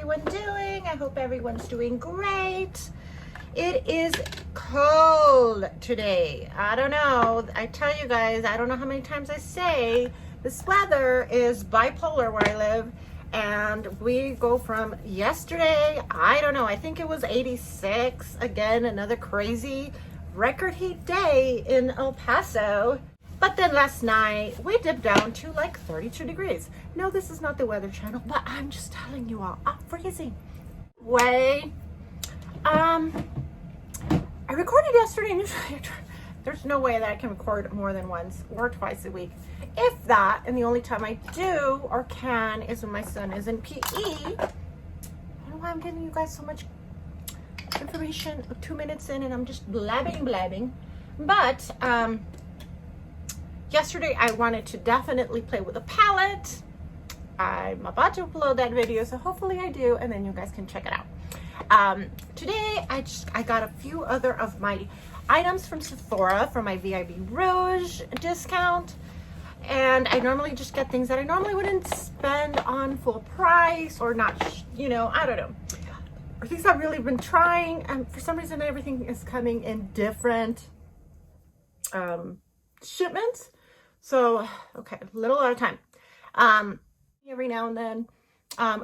everyone doing? I hope everyone's doing great. It is cold today. I don't know. I tell you guys, I don't know how many times I say this weather is bipolar where I live. And we go from yesterday, I don't know, I think it was 86. Again, another crazy record heat day in El Paso. But then last night we dipped down to like 32 degrees. No, this is not the Weather Channel, but I'm just telling you all, I'm freezing. I recorded yesterday and there's no way that I can record more than once or twice a week. If that, and the only time I do or can is when my son is in PE. I don't know why I'm giving you guys so much information 2 minutes in and I'm just blabbing. But yesterday I wanted to definitely play with a palette. I'm about to upload that video, so hopefully I do, and then you guys can check it out. Today I got a few other of my items from Sephora for my VIB Rouge discount. And I normally just get things that I normally wouldn't spend on full price or not, you know, I don't know. Or things I've really been trying, and for some reason everything is coming in different shipments. So, okay, a little at a time. Every now and then,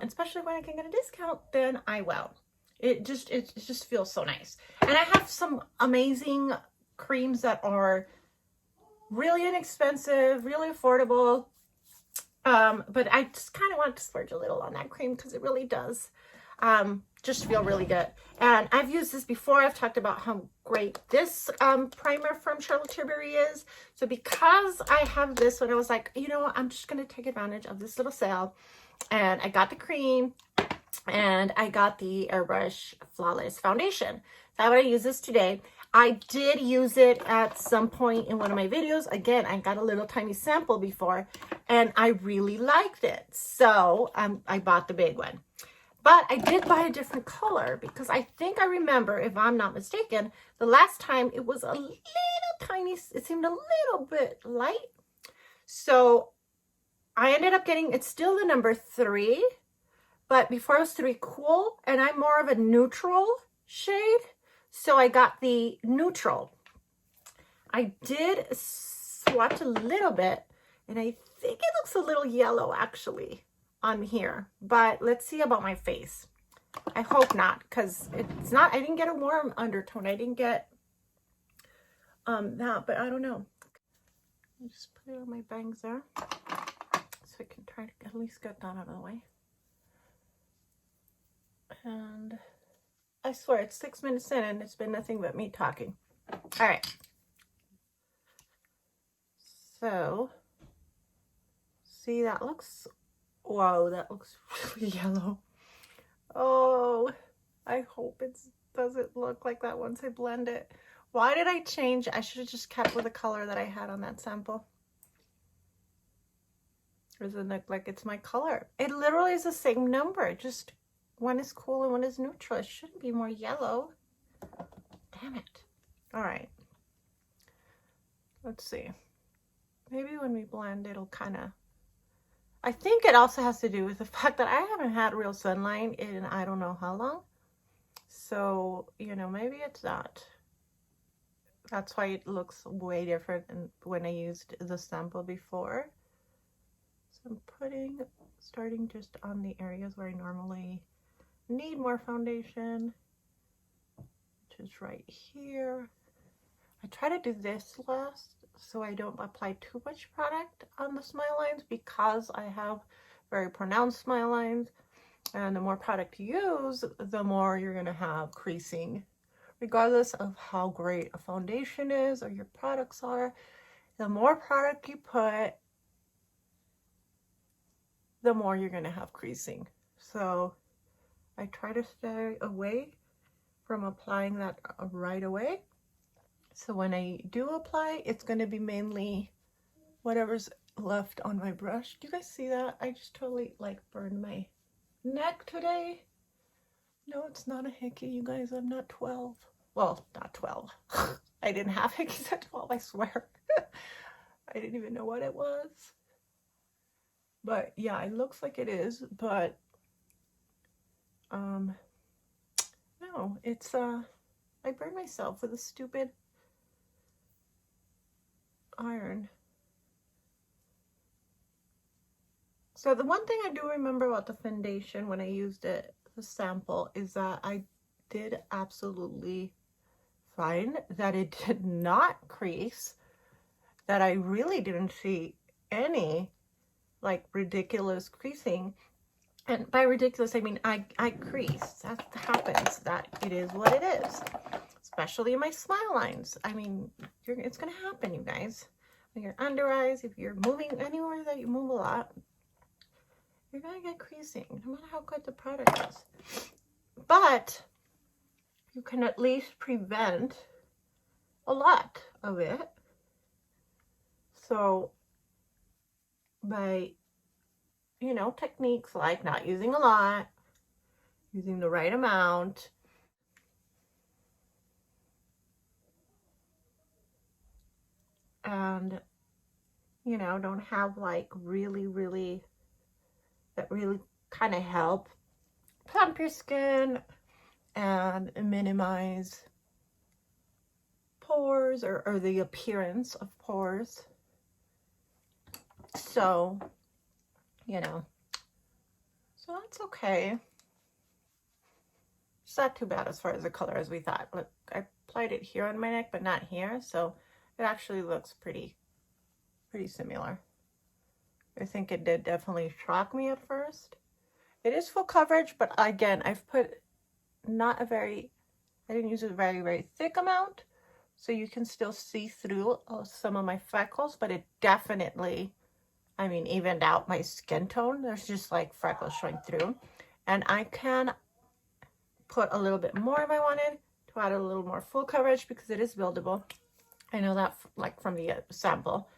especially when I can get a discount, then I will. It just feels so nice. And I have some amazing creams that are really inexpensive, really affordable. But I just kind of want to splurge a little on that cream because it really does just feel really good. And I've used this before. I've talked about how great this primer from Charlotte Tilbury is. So because I have this one, I was like, you know what? I'm just going to take advantage of this little sale. And I got the cream and I got the Airbrush Flawless Foundation. So I'm going to use this today. I did use it at some point in one of my videos. Again, I got a little tiny sample before and I really liked it. So I bought the big one. But I did buy a different color because I think I remember, if I'm not mistaken, the last time it was a little tiny, it seemed a little bit light. So I ended up getting, it's still the number 3, but before it was 3 Cool, and I'm more of a neutral shade. So I got the neutral. I did swatch a little bit, and I think it looks a little yellow actually on here, but let's see about my face. I hope not, because it's not, I didn't get a warm undertone. I didn't get that, but I don't know. I'll just put it on my bangs there so I can try to at least get that out of the way. And I swear it's 6 minutes in and it's been nothing but me talking. All right. So, see, that looks, whoa, that looks really yellow. Oh, I hope it doesn't look like that once I blend it. Why did I change? I should have just kept with the color that I had on that sample. Doesn't look like it's my color. It literally is the same number, just one is cool and one is neutral. It shouldn't be more yellow. Damn it. All right. Let's see. Maybe when we blend, it'll kind of... I think it also has to do with the fact that I haven't had real sunlight in I don't know how long. So, you know, maybe it's that. That's why it looks way different than when I used the sample before. So I'm starting just on the areas where I normally need more foundation, which is right here. I try to do this last so I don't apply too much product on the smile lines because I have very pronounced smile lines, and the more product you use, the more you're going to have creasing. Regardless of how great a foundation is or your products are, the more product you put, the more you're going to have creasing. So I try to stay away from applying that right away. So when I do apply, it's going to be mainly whatever's left on my brush. Do you guys see that? I just totally like burned my neck today. No, it's not a hickey, you guys. I'm not 12. Well, not 12. I didn't have hickeys at 12, I swear. I didn't even know what it was. But yeah, it looks like it is, but No, it's, I burned myself with a stupid iron. So the one thing I do remember about the foundation when I used it, the sample, is that I did absolutely find that it did not crease, that I really didn't see any like ridiculous creasing. And by ridiculous, I mean I crease. That happens. That it is what it is. Especially in my smile lines. I mean, it's gonna happen, you guys. When your under eyes, if you're moving anywhere that you move a lot, you're gonna get creasing, no matter how good the product is. But you can at least prevent a lot of it. So by, you know, techniques like not using a lot, using the right amount, and, you know, don't have like really that really kind of help plump your skin and minimize pores or the appearance of pores. So, you know, so that's okay. It's not too bad as far as the color as we thought. Look, I applied it here on my neck, but not here, so it actually looks pretty similar. I think it did definitely shock me at first. It is full coverage, but again, I've put not a very, I didn't use a very thick amount, so you can still see through some of my freckles, but it definitely, I mean, evened out my skin tone. There's just like freckles showing through. And I can put a little bit more if I wanted to add a little more full coverage because it is buildable. I know that like from the sample.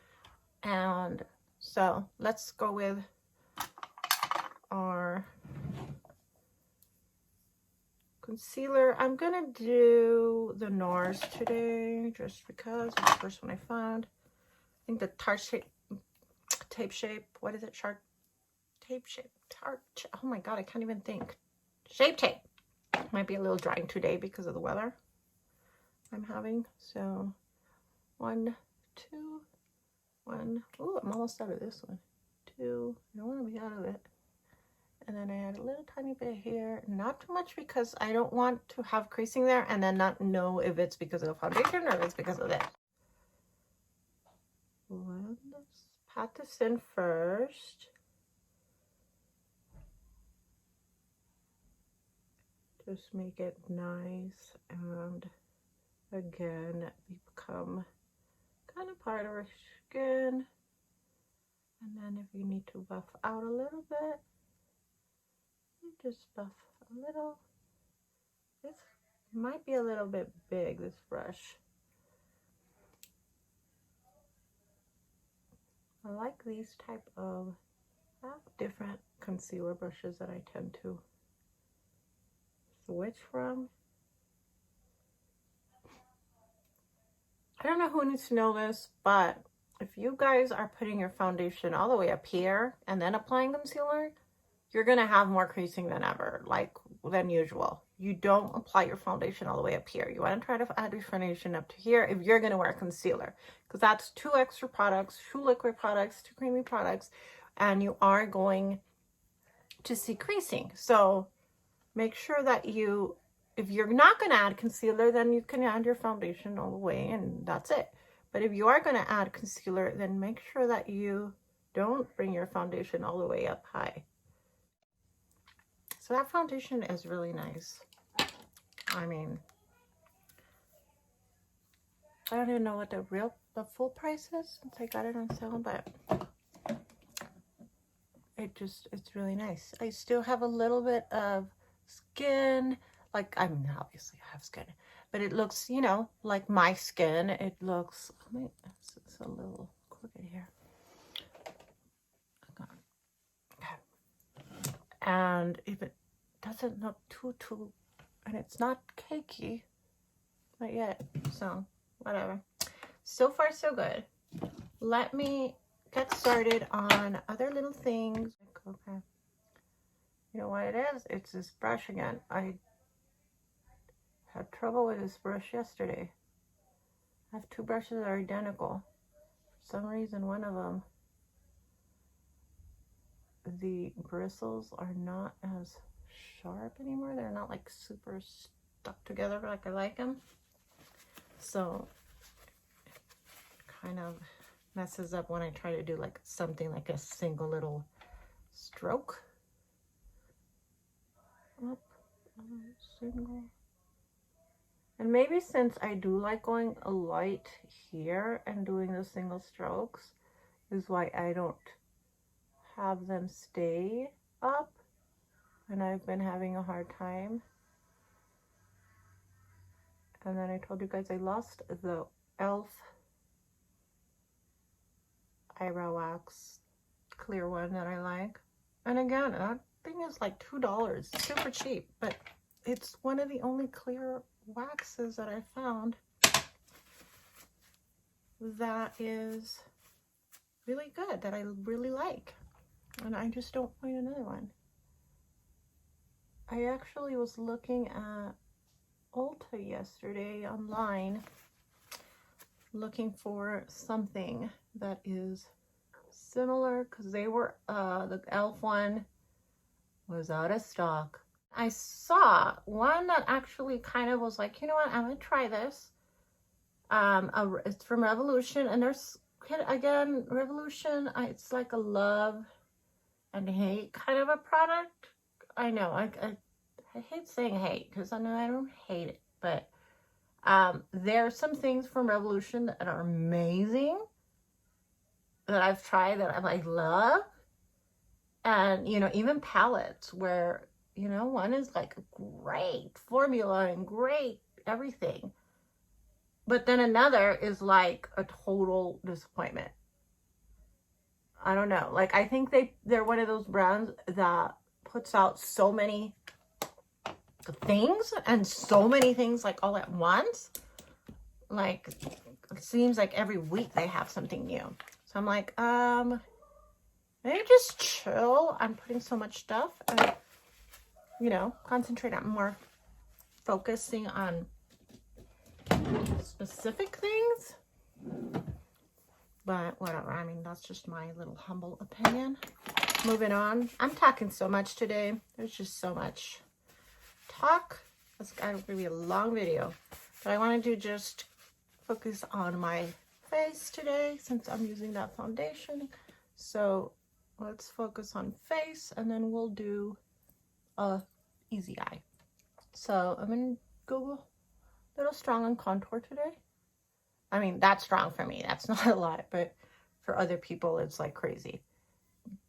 And so let's go with our concealer. I'm gonna do the NARS today just because it's the first one I found. I think the tape shape, what is it? Oh my god, I can't even think. Shape tape. Might be a little drying today because of the weather I'm having. So 1, 2, 1. Ooh, I'm almost out of this one. 2. I don't want to be out of it. And then I add a little tiny bit here. Not too much because I don't want to have creasing there and then not know if it's because of the foundation or if it's because of this. Let's pat this in first. Just make it nice, and again, become kind of part of our skin. And then if you need to buff out a little bit, you just buff a little. This might be a little bit big, this brush. I like these type of, I have different concealer brushes that I tend to switch from. I don't know who needs to know this, but if you guys are putting your foundation all the way up here and then applying concealer, you're gonna have more creasing than ever, like than usual. You don't apply your foundation all the way up here. You want to try to add your foundation up to here if you're gonna wear concealer, because that's 2 extra products, 2 liquid products, 2 creamy products, and you are going to see creasing. So make sure that you, if you're not going to add concealer, then you can add your foundation all the way and that's it. But if you are going to add concealer, then make sure that you don't bring your foundation all the way up high. So that foundation is really nice. I mean, I don't even know what the full price is since I got it on sale, but it's really nice. I still have a little bit of skin, like, I mean, obviously I have skin, but it looks, you know, like my skin. It looks, it's a little crooked here. Okay. And if it doesn't look too, and it's not cakey, not yet, so whatever. So far, so good. Let me get started on other little things. Okay. You know what it is? It's this brush again. I had trouble with this brush yesterday. I have 2 brushes that are identical. For some reason, one of them, the bristles are not as sharp anymore. They're not like super stuck together like I like them. So kind of messes up when I try to do like something like a single little stroke. Up, single. And maybe since I do like going a light here and doing the single strokes is why I don't have them stay up, and I've been having a hard time. And then I told you guys I lost the e.l.f. eyebrow wax clear one that I like. And again, that thing is like $2, super cheap, but it's one of the only clear waxes that I found that is really good, that I really like, and I just don't find another one. I actually was looking at Ulta yesterday online, looking for something that is similar, because they were the e.l.f. one was out of stock. I saw one that actually kind of was like, you know what, I'm gonna try this. It's from Revolution, and there's, again, Revolution, it's like a love and hate kind of a product. I know, I hate saying hate, because I know I don't hate it, but there are some things from Revolution that are amazing that I've tried that I like love. And, you know, even palettes where, you know, one is like a great formula and great everything, but then another is like a total disappointment. I don't know. Like, I think they're one of those brands that puts out so many things, and so many things like all at once. Like, it seems like every week they have something new. So I'm like, maybe just chill. I'm putting so much stuff, and, you know, concentrate on more focusing on specific things. But whatever, I mean, that's just my little humble opinion. Moving on. I'm talking so much today. There's just so much talk. It's going to be a long video, but I want to do just focus on my face today since I'm using that foundation. So let's focus on face, and then we'll do a easy eye. So I'm gonna go a little strong on contour today. I mean, that's strong for me, that's not a lot, but for other people it's like crazy.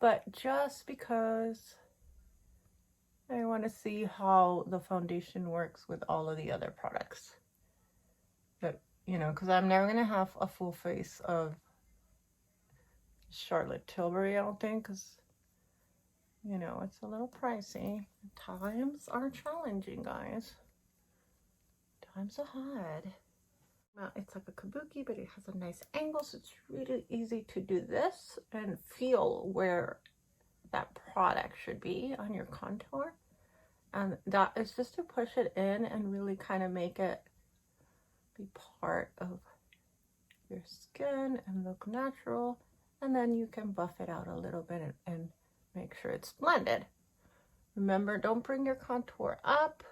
But just because I want to see how the foundation works with all of the other products. But, you know, because I'm never gonna have a full face of Charlotte Tilbury, I don't think, because, you know, it's a little pricey. Times are challenging, guys. Times are hard. Well, it's like a kabuki, but it has a nice angle, so it's really easy to do this and feel where that product should be on your contour. And that is just to push it in and really kind of make it be part of your skin and look natural. And then you can buff it out a little bit and make sure it's blended. Remember, don't bring your contour up.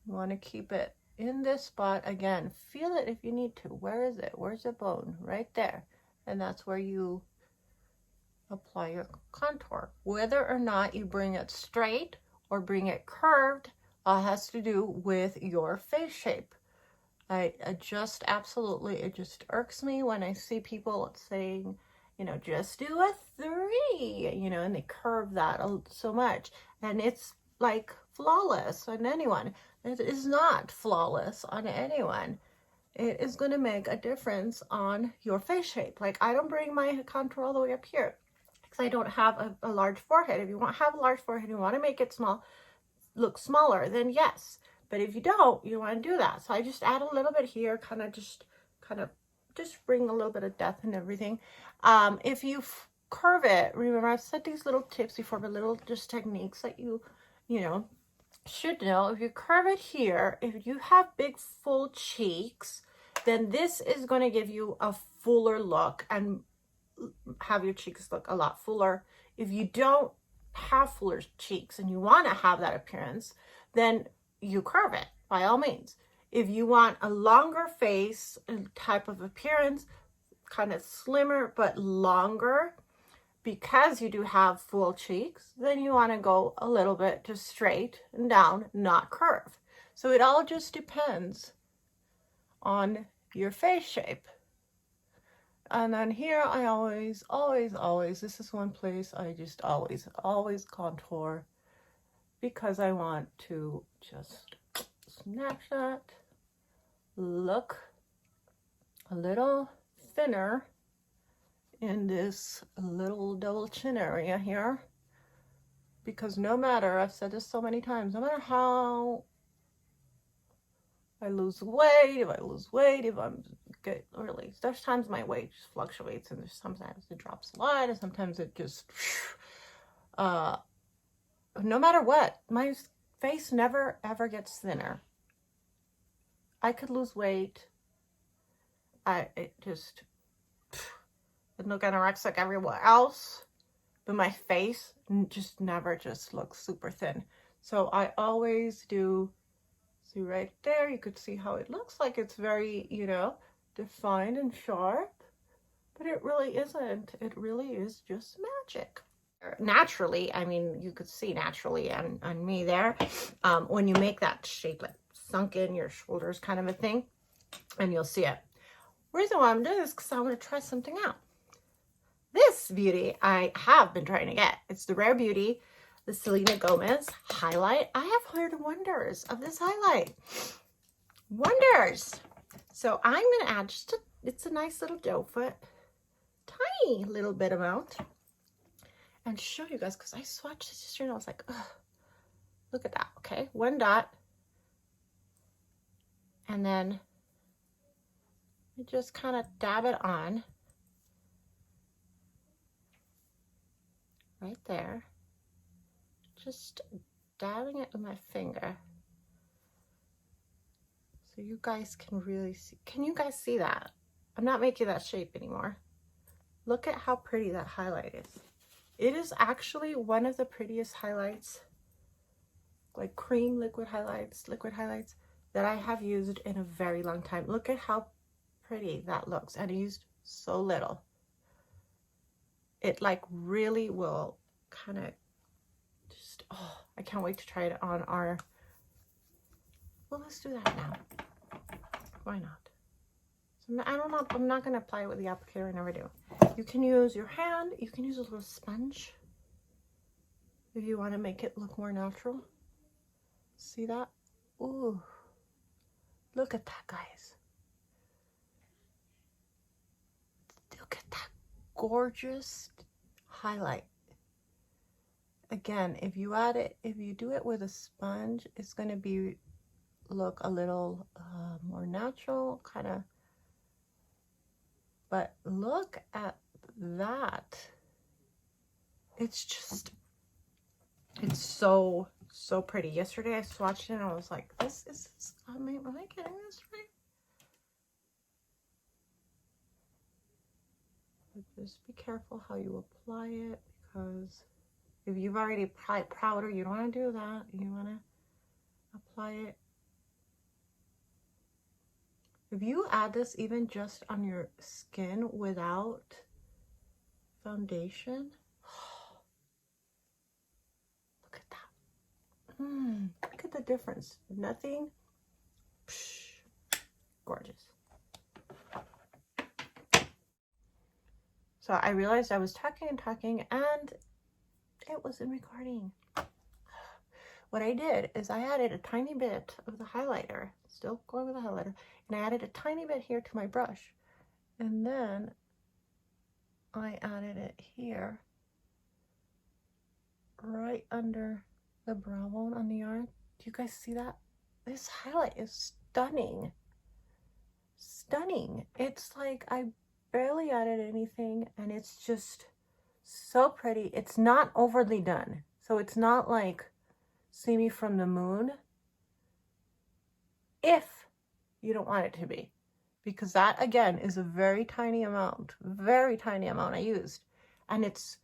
You want to keep it in this spot. Again, feel it if you need to. Where is it? Where's the bone? Right there. And that's where you apply your contour. Whether or not you bring it straight or bring it curved has to do with your face shape. I just absolutely, it just irks me when I see people saying, you know, just do a 3, you know, and they curve that so much, and it's like flawless on anyone. It is not flawless on anyone. It is going to make a difference on your face shape. Like, I don't bring my contour all the way up here because I don't have a large forehead. If you want to have a large forehead, you want to make it small, look smaller, then yes. But if you don't, you want to do that. So I just add a little bit here, kind of just bring a little bit of depth and everything. If you curve it, remember I've said these little tips before, but little just techniques that you know, should know. If you curve it here, if you have big full cheeks, then this is going to give you a fuller look and have your cheeks look a lot fuller. If you don't have fuller cheeks and you want to have that appearance, then you curve it by all means. If you want a longer face type of appearance, kind of slimmer but longer, because you do have full cheeks, then you want to go a little bit just straight and down, not curve. So it all just depends on your face shape. And then here I always, this is one place I just always contour, because I want to just snatch that look a little thinner in this little double chin area here. Because no matter, I've said this so many times, no matter how I lose weight, if I'm good, really, there's times my weight just fluctuates, and there's sometimes it drops a lot, and sometimes it just no matter what, my face never ever gets thinner. I could lose weight, it look anorexic everywhere else, but my face just never just looks super thin. So I always do, see right there, you could see how it looks like it's very, you know, defined and sharp, but it really isn't. It really is just magic. Naturally, I mean, you could see naturally on me there, when you make that shape, like sunk in your shoulders kind of a thing, and you'll see it. Reason why I'm doing this is because I want to try something out. This beauty I have been trying to get. It's the Rare Beauty, the Selena Gomez highlight. I have heard wonders of this highlight. Wonders. So I'm going to add just it's a nice little doe foot, tiny little bit amount, and show you guys, because I swatched this yesterday and I was like, ugh, look at that. Okay, one dot, and then you just kind of dab it on right there, just dabbing it with my finger so you guys can really see. Can you guys see that? I'm not making that shape anymore. Look at how pretty that highlight is. It is actually one of the prettiest highlights, like cream liquid highlights that I have used in a very long time. Look at how pretty that looks, and I used so little. It like really will kind of just, oh, I can't wait to try it on our, well, let's do that now. Why not? So I'm not going to apply it with the applicator. I never do. You can use your hand. You can use a little sponge if you want to make it look more natural. See that? Ooh, look at that, guys. Look at that gorgeous highlight. Again, if you do it with a sponge, it's going to look a little more natural, kind of. But look at that. It's just, it's so pretty. Yesterday I swatched it and I was like, this is, am I getting this right? But just be careful how you apply it, because if you've already applied powder, you don't want to do that. You want to apply it. If you add this even just on your skin without foundation, look at that. Look at the difference. Nothing. Psh, gorgeous. So I realized I was talking and it wasn't recording. What I did is I added a tiny bit of the highlighter, still going with the highlighter, and I added a tiny bit here to my brush. And then I added it here, right under the brow bone on the arm. Do you guys see that? This highlight is stunning. Stunning. It's like I barely added anything, and it's just So pretty. It's not overly done. So it's not like See Me From the Moon if you don't want it to be. Because that, again, is a very tiny amount I used. And it's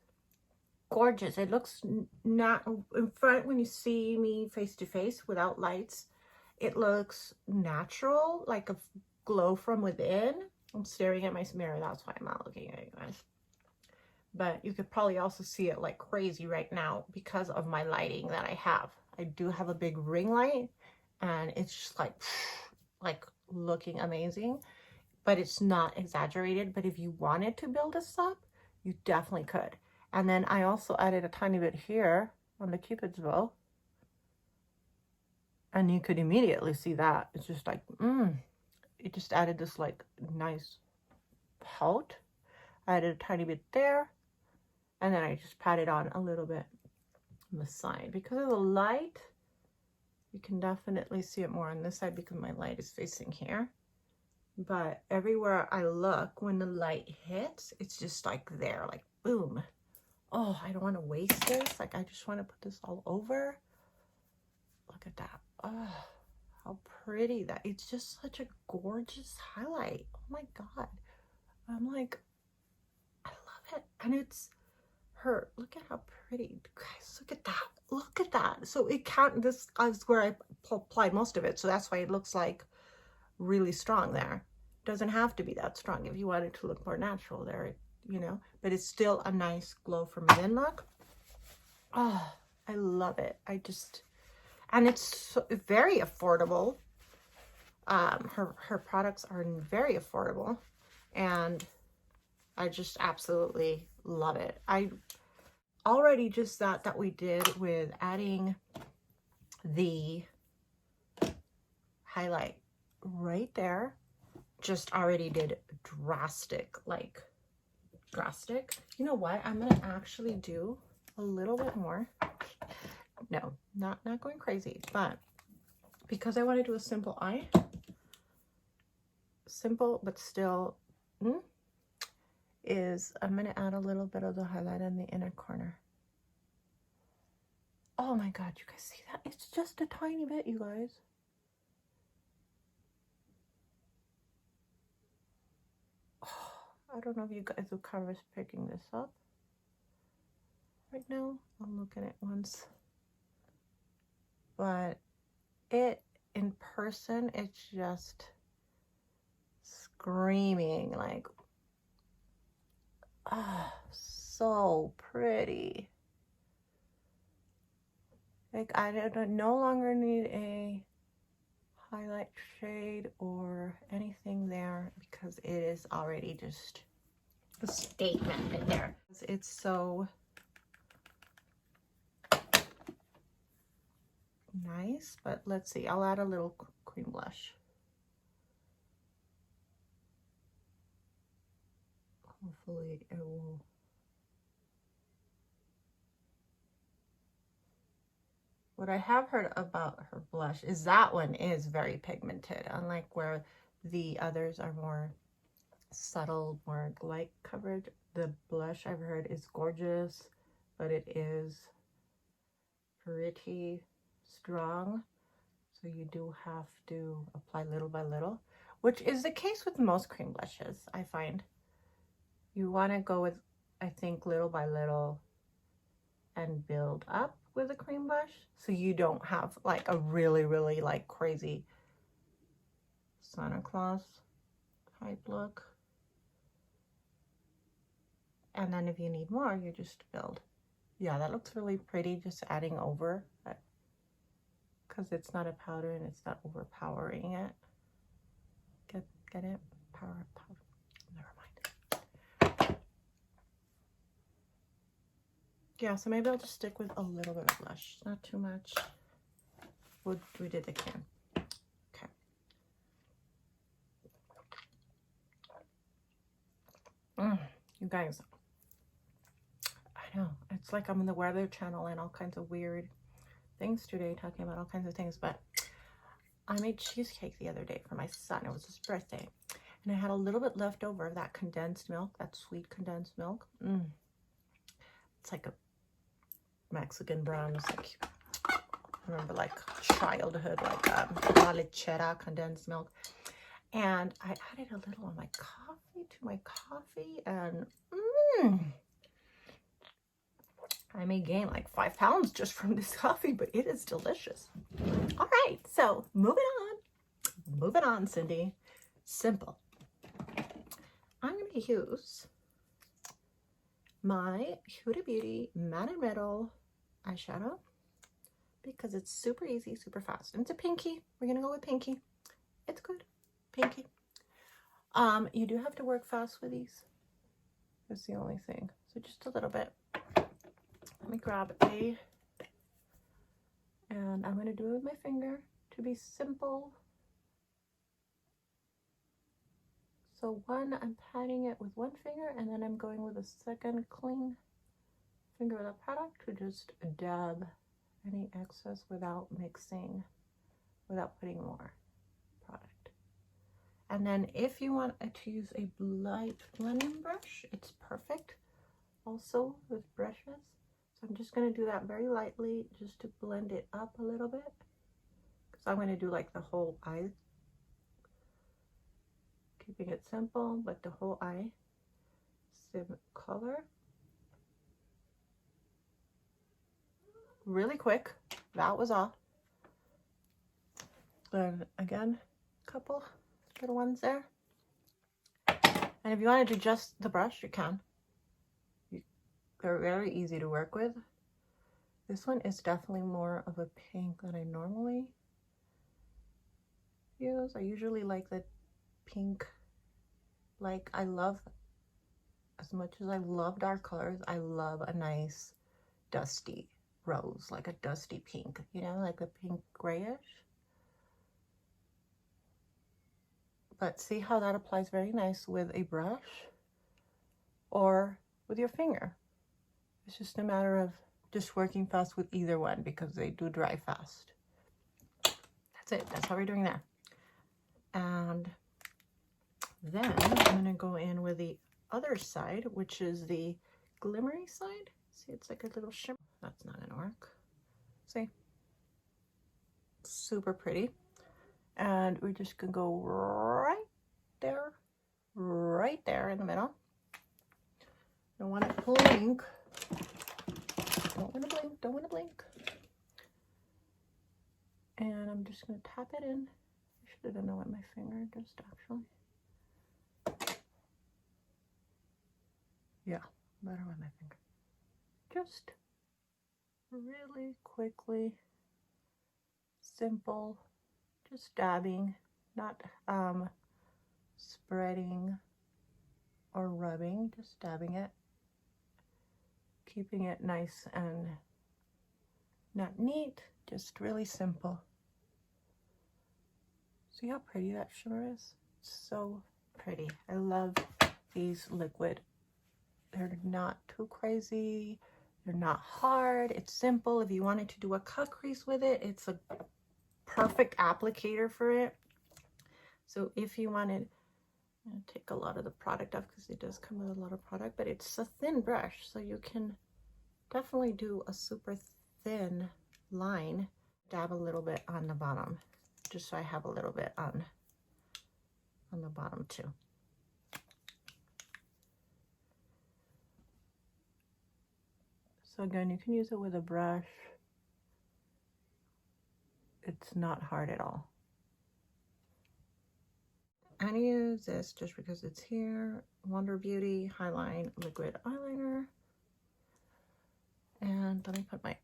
gorgeous. It looks not in front when you see me face to face without lights. It looks natural, like a glow from within. I'm staring at my mirror. That's why I'm not looking at you guys. But you could probably also see it like crazy right now because of my lighting that I have. I do have a big ring light and it's just like looking amazing, but it's not exaggerated. But if you wanted to build this up, you definitely could. And then I also added a tiny bit here on the Cupid's bow. And you could immediately see that. It's just like, it just added this like nice pout. I added a tiny bit there. And then I just patted on a little bit on the side. Because of the light, you can definitely see it more on this side because my light is facing here. But everywhere I look, when the light hits, it's just like there, like boom. Oh, I don't want to waste this. Like I just want to put this all over. Look at that. Oh, how pretty that. It's just such a gorgeous highlight. Oh my God. I'm like, I love it. And it's her, look at how pretty, guys, look at that, look at that. So it can't, this is where I applied most of it, so that's why it looks like really strong there. It doesn't have to be that strong if you want it to look more natural there, you know, but it's still a nice glow from within look. Oh, I love it. I just, and it's so, very affordable. Her products are very affordable, and I just absolutely love it. I already just that we did with adding the highlight right there just already did drastic. You know what? I'm gonna actually do a little bit more. No, not going crazy, but because I want to do a simple eye, simple but still is I'm going to add a little bit of the highlight in the inner corner. Oh my God, you guys see that? It's just a tiny bit, you guys. Oh, I don't know if you guys will cover picking this up right now. I'll look at it once. But it, in person, it's just screaming like, ah, oh, so pretty. Like I no longer need a highlight shade or anything there because it is already just a statement right there. It's so nice, but let's see. I'll add a little cream blush. Hopefully it will. What I have heard about her blush is that one is very pigmented, unlike where the others are more subtle, more light coverage. The blush I've heard is gorgeous, but it is pretty strong. So you do have to apply little by little, which is the case with most cream blushes, I find. You want to go with, I think, little by little and build up with a cream blush, so you don't have like a really like crazy Santa Claus type look. And then if you need more, you just build. Yeah, that looks really pretty, just adding over, because it's not a powder and it's not overpowering it. Get it? Powder. Never mind. Yeah, so maybe I'll just stick with a little bit of blush, not too much. We did the can. Okay. You guys, I know it's like I'm in the Weather Channel and all kinds of weird things today, talking about all kinds of things. But I made cheesecake the other day for my son. It was his birthday, and I had a little bit left over of that condensed milk, that sweet condensed milk. It's like a Mexican bronze. Like, I remember like childhood, like la lechera, condensed milk. And I added a little on my coffee, and I may gain like 5 pounds just from this coffee, but it is delicious. All right, so moving on, Cindy. Simple. I'm going to use my Huda Beauty Matte and Metal eyeshadow because it's super easy, super fast. And it's a pinky. We're going to go with pinky. It's good. Pinky. You do have to work fast with these. That's the only thing. So just a little bit. Let me grab and I'm going to do it with my finger to be simple. So one, I'm patting it with one finger, and then I'm going with a second clean finger of the product to just dab any excess without mixing, without putting more product. And then if you want to use a light blending brush, it's perfect also with brushes. So I'm just going to do that very lightly just to blend it up a little bit, because I'm going to do like the whole eye. Keeping it simple, but the whole eye, same color. Really quick, that was all. Then again, a couple little ones there. And if you want to do just the brush, you can. They're very easy to work with. This one is definitely more of a pink than I normally use. I usually like the pink. Like, I love, as much as I love dark colors, I love a nice dusty rose, like a dusty pink, you know, like a pink grayish. But see how that applies very nice with a brush or with your finger. It's just a matter of just working fast with either one because they do dry fast. That's it. That's how we're doing that. And then I'm going to go in with the other side, which is the glimmery side. See, it's like a little shimmer. That's not going to work. See? Super pretty. And we're just going to go right there in the middle. Don't want to blink. Don't want to blink. Don't want to blink. And I'm just going to tap it in. I should have done that with my finger, just actually. Yeah, better with my finger. Just really quickly, simple, just dabbing, not spreading or rubbing, just dabbing it, keeping it nice and not neat, just really simple. See how pretty that shimmer is? So pretty. I love these liquid. They're not too crazy. They're not hard. It's simple. If you wanted to do a cut crease with it, it's a perfect applicator for it. So if you wanted, I'm going to take a lot of the product off because it does come with a lot of product, but it's a thin brush. So you can definitely do a super thin line. Dab a little bit on the bottom, just so I have a little bit on the bottom too. So again, you can use it with a brush. It's not hard at all. I'm gonna use this just because it's here. Wonder Beauty Highline Liquid Eyeliner. And let me put my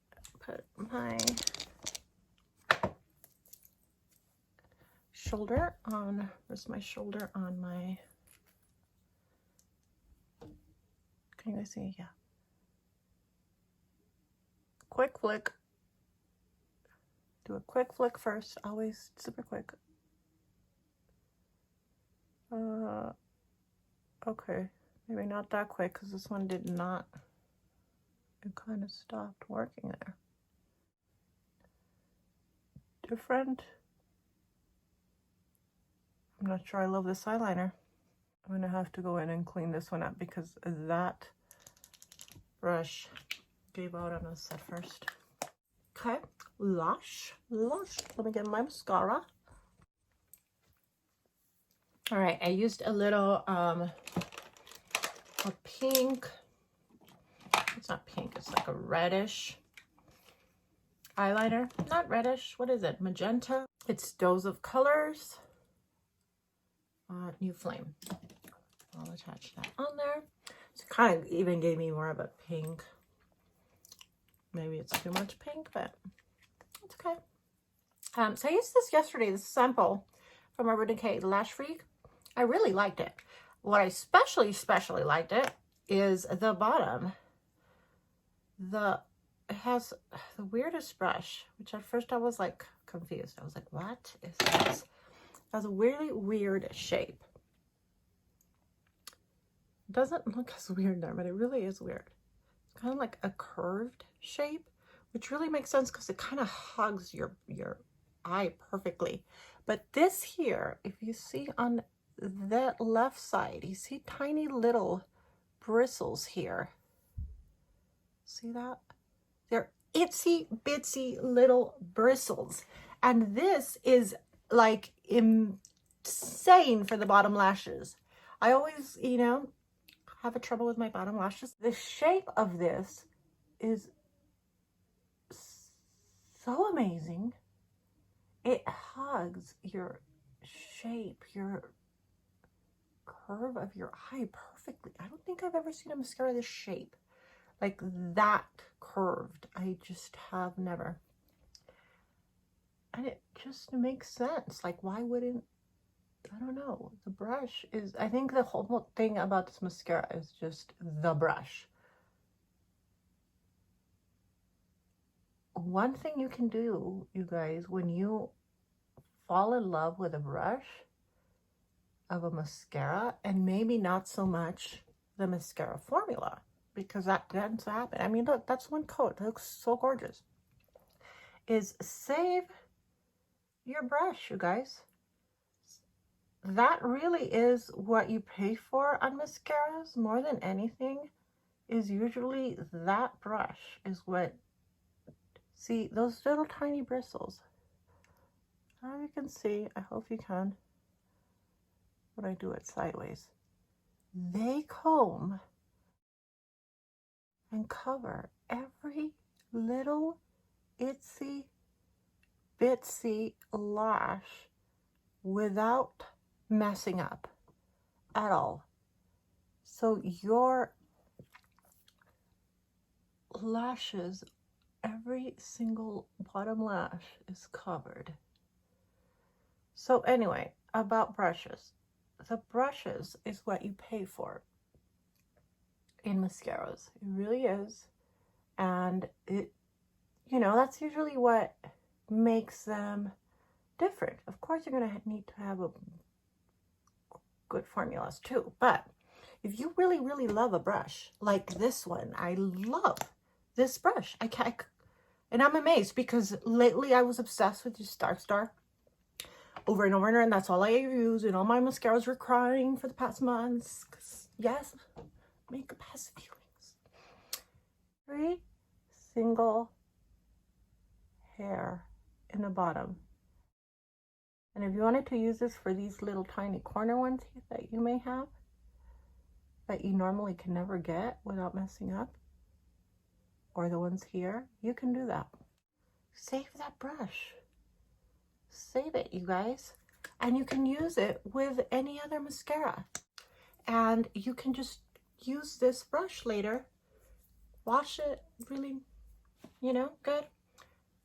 shoulder on, where's my shoulder on my, can you guys see? Yeah. Quick flick. Do a quick flick first, always super quick. Okay, maybe not that quick because this one did not, it kind of stopped working there. Different. I'm not sure I love this eyeliner. I'm gonna have to go in and clean this one up because that brush gave out on a set first. Okay, Lash. Let me get my mascara. All right, I used a little a pink. It's not pink, it's like a reddish eyeliner. Not reddish, what is it? Magenta. It's Dose of Colors. New Flame. I'll attach that on there. So it kind of even gave me more of a pink. Maybe it's too much pink, but it's okay. So I used this yesterday, this sample from Decay Lash Freak. I really liked it. What I especially liked it is the bottom. It has the weirdest brush, which at first I was like confused. I was like, what is this? It has a really weird shape. It doesn't look as weird there, but it really is weird. It's kind of like a curved shape, which really makes sense because it kind of hugs your eye perfectly. But this here, if you see on that left side, you see tiny little bristles here. See that? They're itsy bitsy little bristles. And this is like insane for the bottom lashes. I always, you know, have a trouble with my bottom lashes. The shape of this is so amazing. It hugs your shape, your curve of your eye perfectly. I don't think I've ever seen a mascara this shape, like that curved. I just have never. And it just makes sense. Like, why wouldn't, I don't know. The brush is, I think the whole thing about this mascara is just the brush. One thing you can do, you guys, when you fall in love with a brush of a mascara, and maybe not so much the mascara formula, because that tends to happen. I mean, look, that's one coat. It looks so gorgeous. Is save your brush, you guys. That really is what you pay for on mascaras more than anything, is usually that brush is what, see those little tiny bristles. I don't know if you can see, I hope you can, when I do it sideways. They comb and cover every little itsy bitsy lash without messing up at all. So your lashes, every single bottom lash is covered. So anyway, about brushes. The brushes is what you pay for in mascaras. It really is. And it, you know, that's usually what makes them different. Of course, you're going to need to have a good formulas too. But if you really, really love a brush like this one, I love this brush. I can't, and I'm amazed because lately I was obsessed with just Dark Star over and over, and that's all I use. And all my mascaras were crying for the past months. Cause yes, makeup has feelings. Every single hair in the bottom. And if you wanted to use this for these little tiny corner ones that you may have, that you normally can never get without messing up, or the ones here, you can do that. Save that brush. Save it, you guys. And you can use it with any other mascara. And you can just use this brush later, wash it really, you know, good,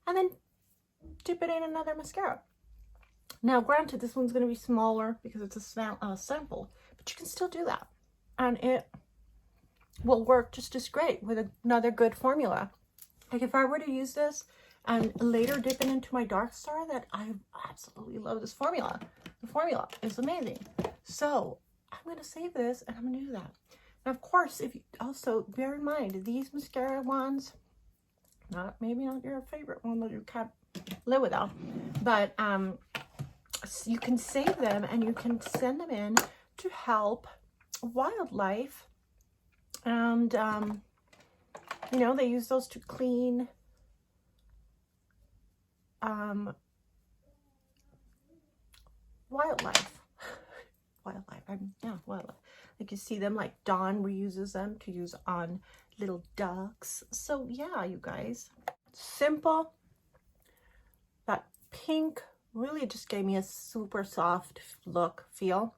and then dip it in another mascara. Now, granted, this one's going to be smaller because it's a sample, but you can still do that. And it will work just as great with another good formula. Like if I were to use this and later dip it into my Dark Star, that I absolutely love this formula. The formula is amazing. So I'm going to save this and I'm going to do that. Now, of course, if you also bear in mind, these mascara ones, maybe not your favorite one that you can't live without, but you can save them and you can send them in to help wildlife and You know, they use those to clean wildlife. Wildlife. Like you see them, like Dawn reuses them to use on little ducks. So yeah, you guys, simple. That pink really just gave me a super soft look, feel.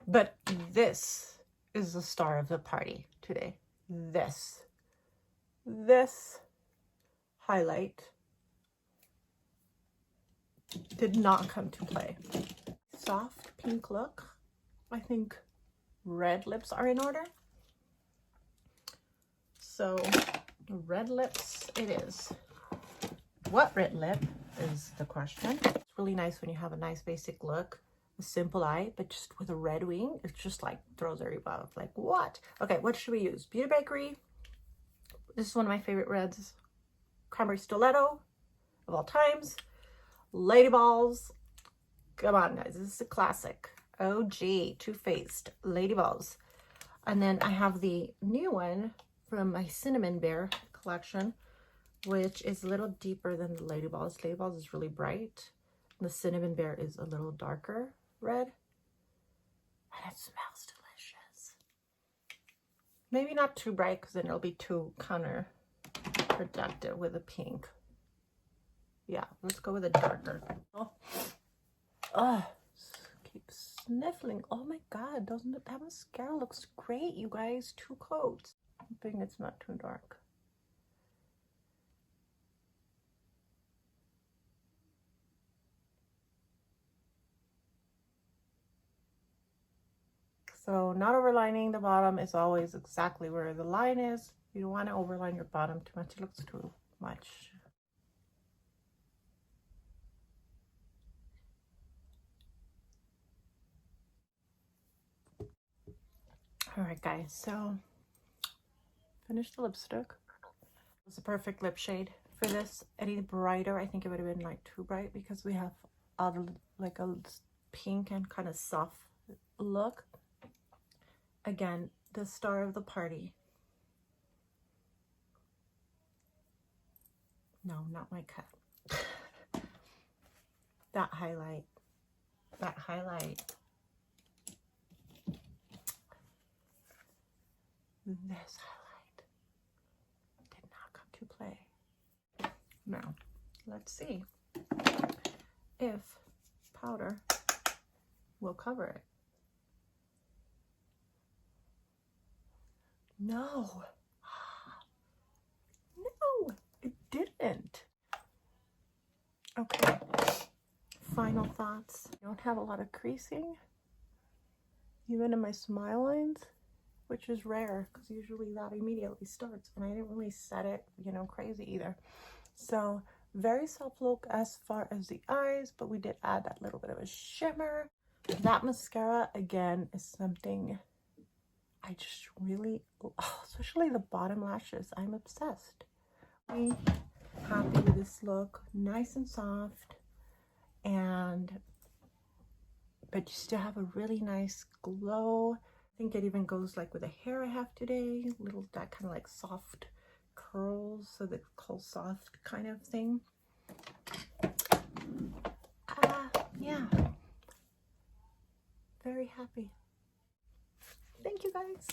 But this is the star of the party today. This highlight did not come to play. Soft pink look. I think red lips are in order. So red lips it is. What red lip is the question. It's really nice when you have a nice basic look, a simple eye, but just with a red wing, it just like throws everybody off. Like, what? Okay, what should we use? Beauty Bakerie. This is one of my favorite reds. Cranberry Stiletto of all times. Lady Balls. Come on, guys. This is a classic. OG Too Faced Lady Balls. And then I have the new one from my Cinnamon Bear collection, which is a little deeper than the Lady Balls. Lady Balls is really bright. The Cinnamon Bear is a little darker red. And it smells delicious. Maybe not too bright because then it'll be too counterproductive with the pink. Yeah, let's go with a darker. Oh, keep sniffling. Oh my god, doesn't it, that mascara looks great, you guys. 2 coats. Hoping it's not too dark. So not overlining the bottom is always exactly where the line is. You don't want to overline your bottom too much. It looks too much. All right, guys, so finish the lipstick. It's a perfect lip shade for this. Any brighter, I think it would have been like too bright because we have like a pink and kind of soft look. Again, the star of the party. No, not my cut. That highlight. This highlight did not come to play. Now, let's see if powder will cover it. No. No, it didn't. Okay. Final thoughts. I don't have a lot of creasing, even in my smile lines, which is rare because usually that immediately starts, and I didn't really set it, you know, crazy either. So very soft look as far as the eyes, but we did add that little bit of a shimmer. That mascara again is something I just really, especially the bottom lashes, I'm obsessed. I'm happy with this look, nice and soft, but you still have a really nice glow. I think it even goes like with the hair I have today, little that kind of like soft curls, so the cold soft kind of thing. Yeah, very happy. Thank you guys.